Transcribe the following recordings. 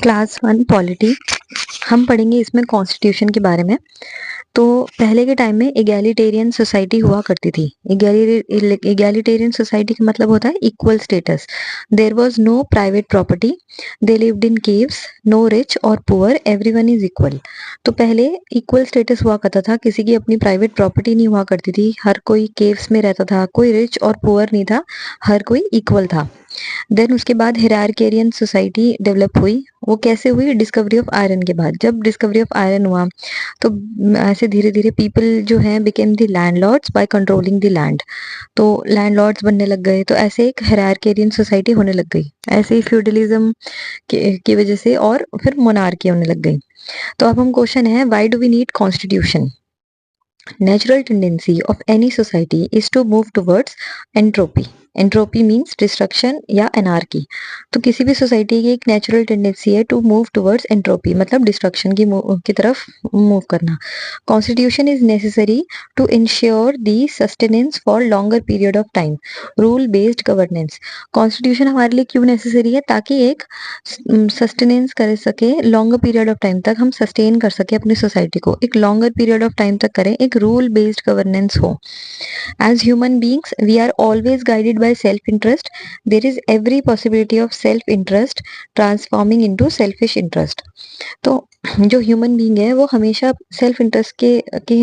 Class 1 polity. हम पढ़ेंगे इसमें कॉन्स्टिट्यूशन के बारे में। तो पहले के टाइम में एगैलिटेरियन सोसाइटी हुआ करती थी। एगैलिटेरियन सोसाइटी का मतलब होता है equal status. There was no private property, they lived in caves, no rich or poor, everyone is equal. तो पहले इक्वल स्टेटस हुआ करता था, किसी की अपनी प्राइवेट प्रॉपर्टी नहीं हुआ करती थी, हर कोई केव्स में रहता था, कोई रिच और पुअर नहीं था, हर कोई इक्वल था। देन उसके बाद हिरार्कियन सोसाइटी डेवलप हुई। वो कैसे हुई? डिस्कवरी ऑफ आयरन के बाद। जब डिस्कवरी ऑफ आयरन हुआ तो ऐसे धीरे धीरे पीपल जो है became the landlords by controlling the land. तो लैंडलॉर्ड्स बनने लग गए, तो ऐसे एक हिरार्कियन सोसाइटी होने लग गई। ऐसे ही फ्यूडलिज्म की वजह से और फिर मोनार्की होने लग गई। तो अब हम क्वेश्चन है, why do we need constitution? Natural tendency of any society is to move towards entropy. Entropy means destruction या एनार्की। तो किसी भी सोसाइटी की एक नेचुरल टेंडेंसी है टू मूव टुवर्ड्स एंट्रोपी, मतलब डिस्ट्रक्शन की तरफ मूव करना। Constitution is necessary to ensure the sustenance for longer period of time, rule based governance. Constitution हमारे लिए क्यों नेसेसरी है? ताकि एक सस्टेनेंस कर सके, लॉन्गर पीरियड ऑफ टाइम तक हम सस्टेन कर सके अपनी सोसाइटी को, एक लॉन्गर पीरियड ऑफ टाइम तक करें, एक रूल बेस्ड गवर्नेंस हो। As human beings, we are always guided by self-interest. There is every possibility of self-interest transforming into selfish interest. तो जो ह्यूमन बीइंग है वो हमेशा सेल्फ इंटरेस्ट की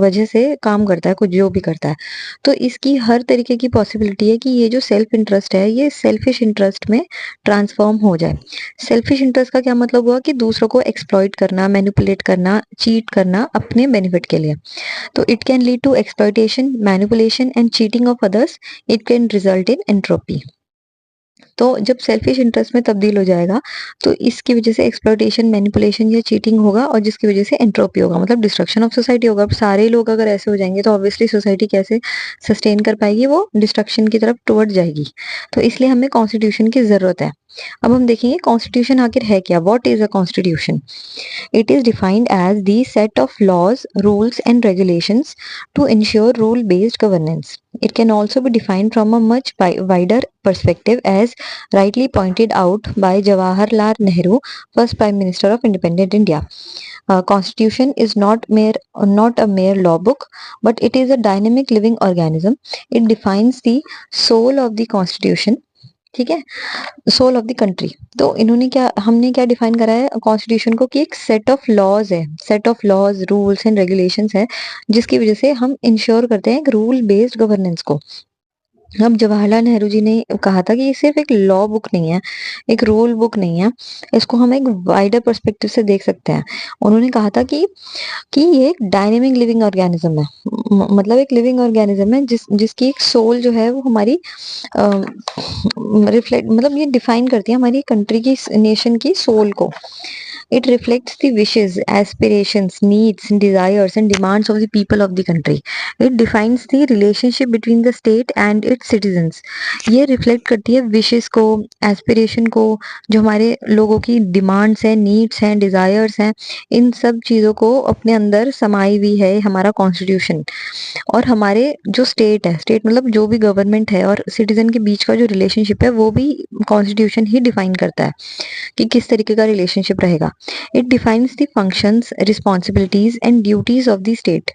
वजह से काम करता है, कुछ जो भी करता है। तो इसकी हर तरीके की पॉसिबिलिटी है कि ये जो सेल्फ इंटरेस्ट है ये सेल्फिश इंटरेस्ट में ट्रांसफॉर्म हो जाए। सेल्फिश इंटरेस्ट का क्या मतलब हुआ? कि दूसरों को एक्सप्लॉइट करना, मैनिपुलेट करना, चीट करना अपने बेनिफिट के लिए। तो it can lead to exploitation, manipulation and cheating of others. It can result in entropy. तो जब सेल्फिश इंटरेस्ट में तब्दील हो जाएगा तो इसकी वजह से एक्सप्लॉइटेशन, मैनिपुलेशन या चीटिंग होगा, और जिसकी वजह से एंट्रोपी होगा, मतलब डिस्ट्रक्शन ऑफ सोसाइटी होगा। अब सारे लोग अगर ऐसे हो जाएंगे तो ऑब्वियसली सोसाइटी कैसे सस्टेन कर पाएगी? वो डिस्ट्रक्शन की तरफ टुवर्ड जाएगी। तो इसलिए हमें कॉन्स्टिट्यूशन की जरूरत है। अब हम देखेंगे कॉन्स्टिट्यूशन आखिर है क्या। What is a constitution? It is defined as the set of laws, rules, and regulations to ensure rule based governance. It can also be defined from a much wider perspective, as rightly pointed out by Jawaharlal Nehru, first Prime Minister of Independent India. Constitution is not a mere law book, but it is a dynamic living organism. It defines the soul of the constitution. ठीक है, soul of the country. तो हमने क्या define करा है constitution को? कि एक सेट ऑफ लॉज है, set of laws, rules and regulations है, जिसकी वजह से हम इंश्योर करते हैं एक रूल बेस्ड गवर्नेंस को। अब जवाहरलाल नेहरू जी ने कहा था कि ये सिर्फ एक लॉ बुक नहीं है, एक रूल बुक नहीं है, इसको हम एक वाइडर पर्सपेक्टिव से देख सकते हैं। उन्होंने कहा था कि ये एक डायनेमिक लिविंग ऑर्गेनिज्म है, मतलब एक लिविंग ऑर्गेनिज्म है जिसकी एक सोल जो है वो हमारी रिफ्लेक्ट, मतलब ये डिफाइन करती है हमारी कंट्री की, नेशन की सोल को। It reflects the wishes, aspirations, needs, desires and demands of the people of the country. It defines the relationship between the state and its citizens. ये रिफ्लेक्ट करती है विशेस को, एस्पिरेशन को, जो हमारे लोगों की डिमांड्स हैं, नीड्स हैं, डिजायर्स हैं, इन सब चीज़ों को अपने अंदर समाई हुई है हमारा कॉन्स्टिट्यूशन। और हमारे जो स्टेट है, स्टेट मतलब जो भी गवर्नमेंट है और सिटीजन के बीच का जो रिलेशनशिप है वो भी कॉन्स्टिट्यूशन ही डिफाइन करता है कि किस तरीके का रिलेशनशिप रहेगा। It defines the functions, responsibilities and duties of the state.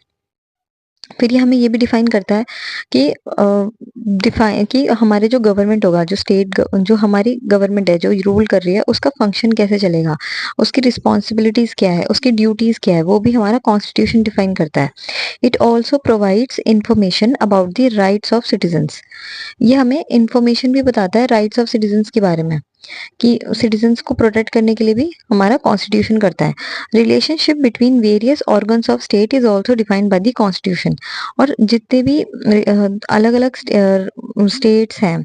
फिर ये हमें ये भी डिफाइन करता है कि कि हमारे जो गवर्नमेंट होगा, जो स्टेट, जो हमारी गवर्नमेंट है जो रूल कर रही है, उसका फंक्शन कैसे चलेगा, उसकी रिस्पॉन्सिबिलिटीज क्या है, उसकी ड्यूटीज क्या है, वो भी हमारा कॉन्स्टिट्यूशन डिफाइन करता है। It also provides information about the rights of citizens. ये हमें इंफॉर्मेशन भी बताता है राइट्स ऑफ सिटीजन्स के बारे में, कि सिटीजन्स को प्रोटेक्ट करने के लिए भी हमारा कॉन्स्टिट्यूशन करता है। Relationship between various organs of state is also defined by the constitution. और जितने भी अलग अलग स्टेट्स हैं,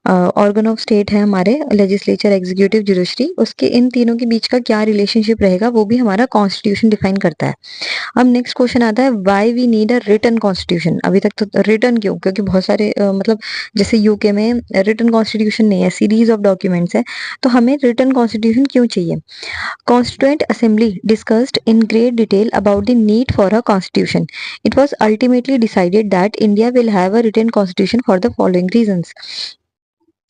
ऑर्गन ऑफ स्टेट है हमारे, लेजिस्लेचर, एग्जीक्यूटिव, जुडिशरी, उसके इन तीनों के बीच का क्या रिलेशनशिप रहेगा वो भी हमारा कॉन्स्टिट्यूशन डिफाइन करता है। अब नेक्स्ट क्वेश्चन आता है, why we need a written constitution? अभी तक तो रिटन क्यों? क्योंकि बहुत सारे मतलब जैसे यूके में रिटन कॉन्स्टिट्यूशन नहीं है, सीरीज ऑफ डॉक्यूमेंट्स है, तो हमें रिटन कॉन्स्टिट्यूशन क्यों चाहिए? Constituent assembly discussed in great detail about the need for a constitution. It was ultimately decided that India will have a written constitution for the following reasons.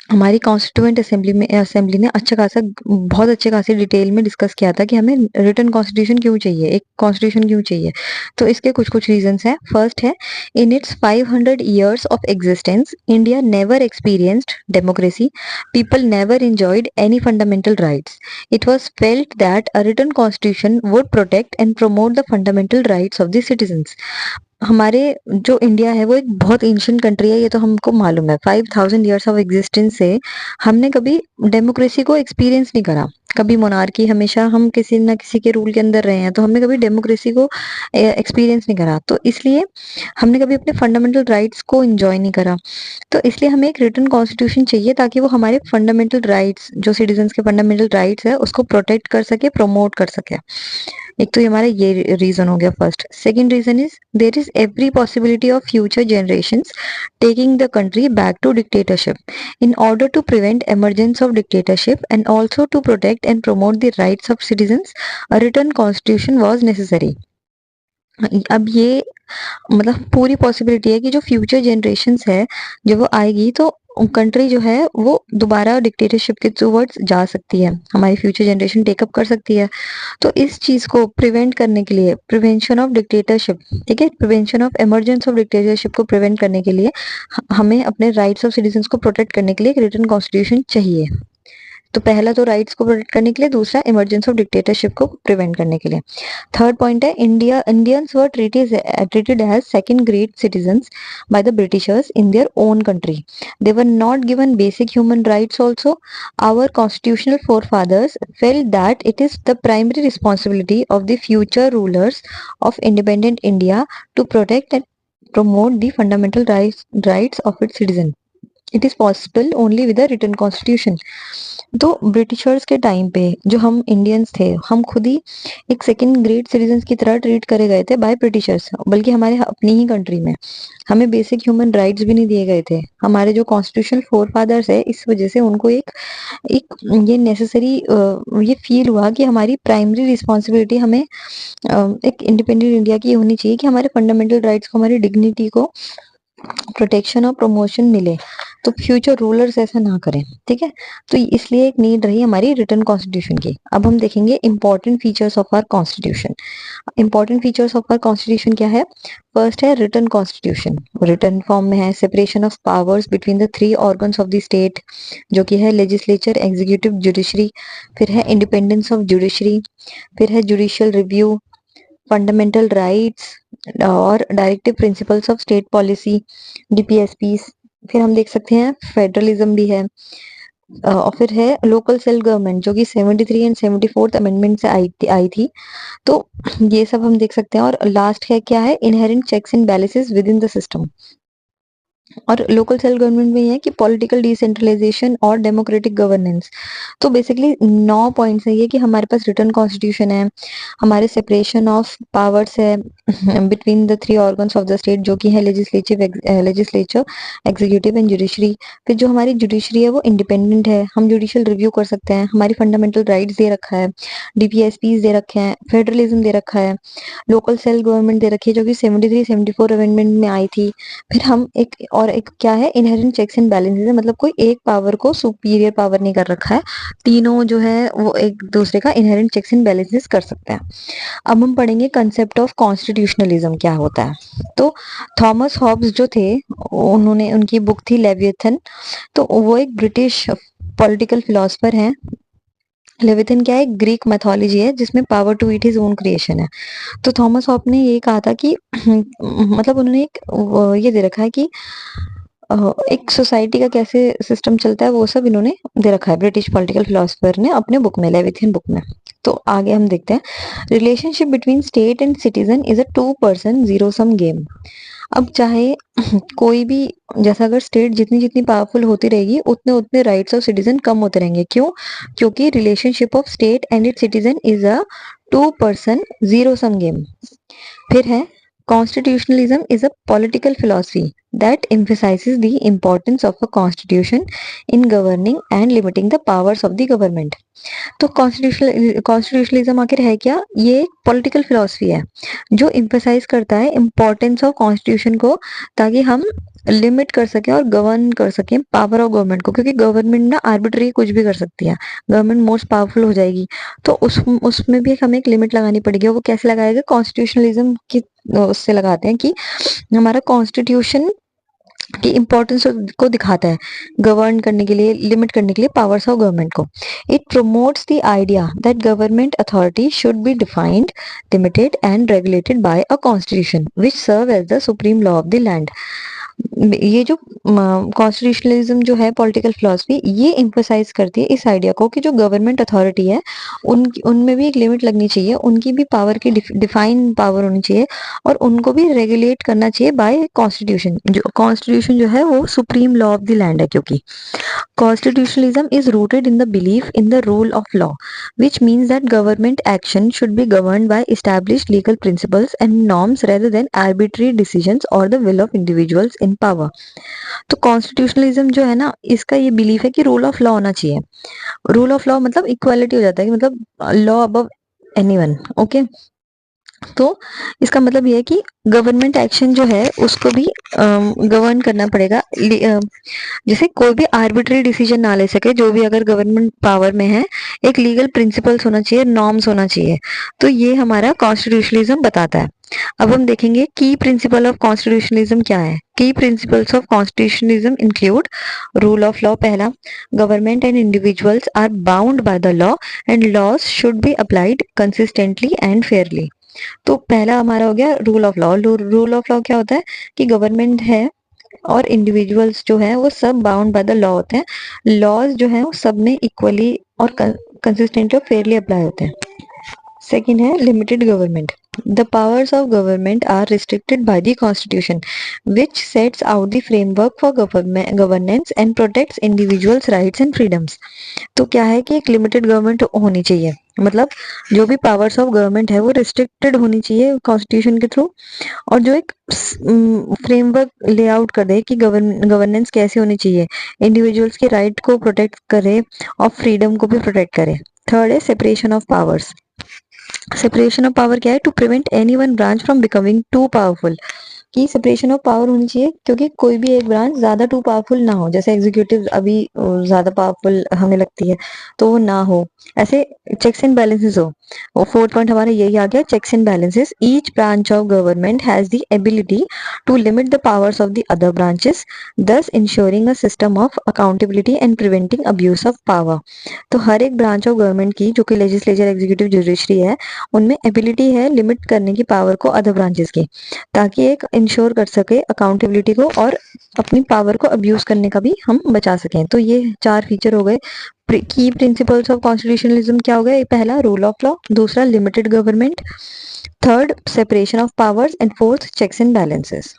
हमारी constituent assembly ने बहुत अच्छे खासे detail में discuss किया था कि हमें रिटन कॉन्स्टिट्यूशन क्यों चाहिए, एक कॉन्स्टिट्यूशन क्यों चाहिए। तो इसके कुछ कुछ रीजंस हैं। फर्स्ट है, in its 500 years of existence India never experienced democracy, people never enjoyed any fundamental rights. It was felt that a written constitution would protect and promote the fundamental rights of the citizens. हमारे जो India है वो एक बहुत ancient country है, ये तो हमको मालूम है। 5000 years ऑफ एग्जिस्टेंस से हमने कभी डेमोक्रेसी को एक्सपीरियंस नहीं करा, कभी मोनार्की, हमेशा हम किसी ना किसी के रूल के अंदर रहे हैं, तो हमने कभी डेमोक्रेसी को एक्सपीरियंस नहीं करा। तो इसलिए हमने कभी अपने फंडामेंटल राइट्स को एंजॉय नहीं करा। तो इसलिए हमें एक रिटन कॉन्स्टिट्यूशन चाहिए ताकि वो हमारे फंडामेंटल राइट्स, जो सिटीजन्स के फंडामेंटल राइट्स है, उसको प्रोटेक्ट कर सके, प्रमोट कर सके। एक तो ये हमारा ये रीजन हो गया first. Second reason is there is every possibility of future generations taking the country back to dictatorship. In order to prevent emergence of dictatorship and also to protect and promote the rights of citizens, a written constitution was necessary. अब ये मतलब पूरी possibility है कि जो future generations है, जब वो आएगी तो कंट्री जो है वो दोबारा डिक्टेटरशिप के टूवर्ड्स जा सकती है, हमारी फ्यूचर जनरेशन टेकअप कर सकती है। तो इस चीज को प्रिवेंट करने के लिए, प्रिवेंशन ऑफ डिक्टेटरशिप, ठीक है, prevention of emergence of dictatorship को प्रिवेंट करने के लिए हमें अपने राइट्स ऑफ सिटीजन्स को प्रोटेक्ट करने के लिए एक रिटन कॉन्स्टिट्यूशन चाहिए। तो पहला तो राइट्स को प्रोटेक्ट करने के लिए, दूसरा इमरजेंस ऑफ डिक्टेटरशिप को प्रिवेंट करने के लिए। थर्ड पॉइंट है, Indians were treated as second grade citizens by the Britishers in their own country. They were not given basic human rights also. Our constitutional forefathers felt that it is the primary responsibility of the future rulers of independent India to protect and promote the fundamental rights of its citizens. It is possible only with a written constitution. तो Britishers के time पे जो हम Indians थे, हम खुद ही एक second grade citizens की तरह ट्रीट करे गए थे बाय ब्रिटिशर्स, बल्कि हमारे अपनी ही कंट्री में हमें बेसिक ह्यूमन राइट्स भी नहीं दिए गए थे। हमारे जो कॉन्स्टिट्यूशनल फोर फादर्स है, इस वजह से उनको एक एक ये नेसेसरी ये फील हुआ कि हमारी प्राइमरी रिस्पॉन्सिबिलिटी हमें एक इंडिपेंडेंट इंडिया की होनी चाहिए कि हमारे फंडामेंटल राइट्स को, हमारी डिग्निटी को प्रोटेक्शन और प्रमोशन मिले, तो फ्यूचर रूलर्स ऐसा ना करें, ठीक है। तो इसलिए एक नीड रही हमारी रिटन कॉन्स्टिट्यूशन की। अब हम देखेंगे important features of our constitution. Important features of our constitution क्या है? फर्स्ट है रिटन कॉन्स्टिट्यूशन, रिटन फॉर्म में है। Separation of powers between the three organs of the state, जो कि है लेजिस्लेचर, एग्जीक्यूटिव, जुडिशरी। फिर है इंडिपेंडेंस ऑफ जुडिशरी। फिर है जुडिशियल रिव्यू, फंडामेंटल राइट्स और directive principles of state policy, DPSPs. फिर हम देख सकते हैं फेडरलिज्म भी है। और फिर है लोकल सेल्फ गवर्नमेंट, जो कि 73 एंड 74th अमेंडमेंट से आई थी। तो ये सब हम देख सकते हैं। और लास्ट है क्या है? Inherent checks and balances within the system. और लोकल सेल्फ गवर्नमेंट में ये है कि पॉलिटिकल डिसेंट्रलाइजेशन और डेमोक्रेटिक गवर्नेंस। तो बेसिकली 9 पॉइंट्स है ये कि हमारे पास रिटन कॉन्स्टिट्यूशन है, हमारे सेपरेशन ऑफ पावर्स है between the three organs of the state, जो कि है लेजिस्लेचर, एग्जीक्यूटिव एंड जुडिशरी। फिर जो हमारी जुडिशरी है वो इंडिपेंडेंट है, हम जुडिशियल रिव्यू कर सकते हैं। हमारी फंडामेंटल राइट्स दे रखा है, डीपीएसपीज दे रखे हैं, फेडरलिज्म दे रखा है, लोकल सेल्फ गवर्नमेंट दे रखी है, जो कि 73 74 अमेंडमेंट में आई थी। फिर हम एक क्या है? इनहेरेंट चेक्स एंड बैलेंसेस है, मतलब कोई एक पावर को सुपीरियर पावर नहीं कर रखा है, तीनों जो है वो एक दूसरे का इनहेरेंट चेक्स एंड बैलेंसेस कर सकते हैं। अब हम पढ़ेंगे कंसेप्ट ऑफ कॉन्स्टिट्यूशनलिज्म क्या होता है। तो थॉमस हॉब्स जो थे, उन्होंने, उनकी बुक थी लेवियथन। तो वो एक ब्रिटिश पॉलिटिकल फिलोसफर हैं। लेविथन क्या है? ग्रीक मैथोलॉजी है जिसमें power to eat his own creation है। तो थॉमस हॉब ने ये कहा था कि मतलब उन्होंने एक ये दे रखा है कि एक सोसाइटी का कैसे सिस्टम चलता है, वो सब इन्होंने दे रखा है, ब्रिटिश पॉलिटिकल फिलोसफर ने अपने बुक में, लेविथियन बुक में। तो आगे हम देखते हैं, relationship between state and citizen is a two person zero sum game. अब चाहे कोई भी, जैसा अगर स्टेट जितनी जितनी पावरफुल होती रहेगी, उतने उतने राइट्स ऑफ सिटीजन कम होते रहेंगे। क्यों? क्योंकि relationship of state and its citizen is a two person zero sum game. फिर है constitutionalism is a political philosophy that emphasizes the importance of a constitution in governing and limiting the powers of the government. तो constitutionalism आखिर है क्या? ये एक political philosophy है जो इम्फेसाइज करता है इम्पोर्टेंस ऑफ कॉन्स्टिट्यूशन को, ताकि हम लिमिट कर सकें और गवर्न कर सकें पावर ऑफ गवर्नमेंट को, क्योंकि गवर्नमेंट ना आर्बिट्री कुछ भी कर सकती है, गवर्नमेंट मोस्ट पावरफुल हो जाएगी। तो उसमें भी हमें एक लिमिट लगानी पड़ेगी। वो कैसे लगाएगा? कॉन्स्टिट्यूशनलिज्म की उससे लगाते हैं कि हमारा कॉन्स्टिट्यूशन की इम्पोर्टेंस को दिखाता है गवर्न करने के लिए, लिमिट करने के लिए पावर्स ऑफ गवर्नमेंट को। It promotes the idea that government authority should be defined, limited and regulated by a constitution which serve as the supreme law of the land. ये जो कॉन्स्टिट्यूशनलिज्म जो है पॉलिटिकल फिलॉसफी, ये emphasise करती है इस idea को कि जो गवर्नमेंट अथॉरिटी है उनमें भी एक लिमिट लगनी चाहिए, उनकी भी पावर की डिफाइन पावर होनी चाहिए और उनको भी रेगुलेट करना चाहिए बाय कॉन्स्टिट्यूशन। कॉन्स्टिट्यूशन जो है वो supreme law of the land है, क्योंकि constitutionalism is rooted in the belief in the rule of law, which means that government action should be governed by established legal principles and norms rather than arbitrary decisions or the will of individuals in power. तो constitutionalism जो है ना, इसका ये belief है कि rule of law होना चाहिए। रूल ऑफ लॉ मतलब इक्वालिटी हो जाता है कि मतलब लॉ अबव एनीवन। ओके, तो इसका मतलब ये है कि गवर्नमेंट एक्शन जो है उसको भी गवर्न करना पड़ेगा, जैसे कोई भी आर्बिट्री डिसीजन ना ले सके। जो भी अगर गवर्नमेंट पावर में है, एक लीगल प्रिंसिपल्स होना चाहिए, नॉर्म्स होना चाहिए। तो ये हमारा कॉन्स्टिट्यूशनलिज्म बताता है। अब हम देखेंगे की प्रिंसिपल ऑफ कॉन्स्टिट्यूशनलिज्म क्या है। Key principles of constitutionalism include rule of law. पहला, government and individuals are bound by the law and laws should be applied consistently and fairly. तो पहला हमारा हो गया rule of law. Rule of law क्या होता है कि गवर्नमेंट है और इंडिविजुअल्स जो है वो सब बाउंड बाय द लॉ होते हैं। लॉज जो है वो सब में इक्वली और कंसिस्टेंटली और फेयरली अप्लाई होते हैं। सेकेंड है limited government. The powers of government are restricted by the constitution, which sets out the framework for governance and protects individuals' rights and freedoms. तो क्या है कि एक लिमिटेड गवर्नमेंट होनी चाहिए, मतलब जो भी पावर्स ऑफ गवर्नमेंट है वो रिस्ट्रिक्टेड होनी चाहिए कॉन्स्टिट्यूशन के थ्रू, और जो एक फ्रेमवर्क लेआउट कर दे कि गवर्नेंस कैसे होनी चाहिए, इंडिविजुअल्स के राइट को प्रोटेक्ट करे और फ्रीडम को भी प्रोटेक्ट करे। थर्ड है separation of powers. Separation of power क्या है? To prevent any one branch from becoming too powerful. की सेपरेशन ऑफ पावर होनी चाहिए क्योंकि कोई भी एक ब्रांच ज्यादा टू पावरफुल ना हो। जैसे एग्जीक्यूटिव अभी ज्यादा पावरफुल हमें लगती है तो वो ना हो, ऐसे चेक्स एंड बैलेंसेस हो। और फोर्थ पॉइंट हमारा यही आ गया, checks and balances. Each branch of government has the ability to limit the powers of the other branches, thus ensuring a system of accountability and preventing abuse of power. तो हर एक branch of government की, जो कि legislature, executive, judiciary है, उनमें ability है limit करने की पावर को अदर ब्रांचेस की, ताकि एक इंश्योर कर सके अकाउंटेबिलिटी को और अपनी पावर को अब्यूज करने का भी हम बचा सकें। तो ये चार फीचर हो गए। की प्रिंसिपल्स ऑफ कॉन्स्टिट्यूशनलिज्म क्या हो गया? पहला रूल ऑफ लॉ, दूसरा limited government, third separation of powers and fourth checks and balances.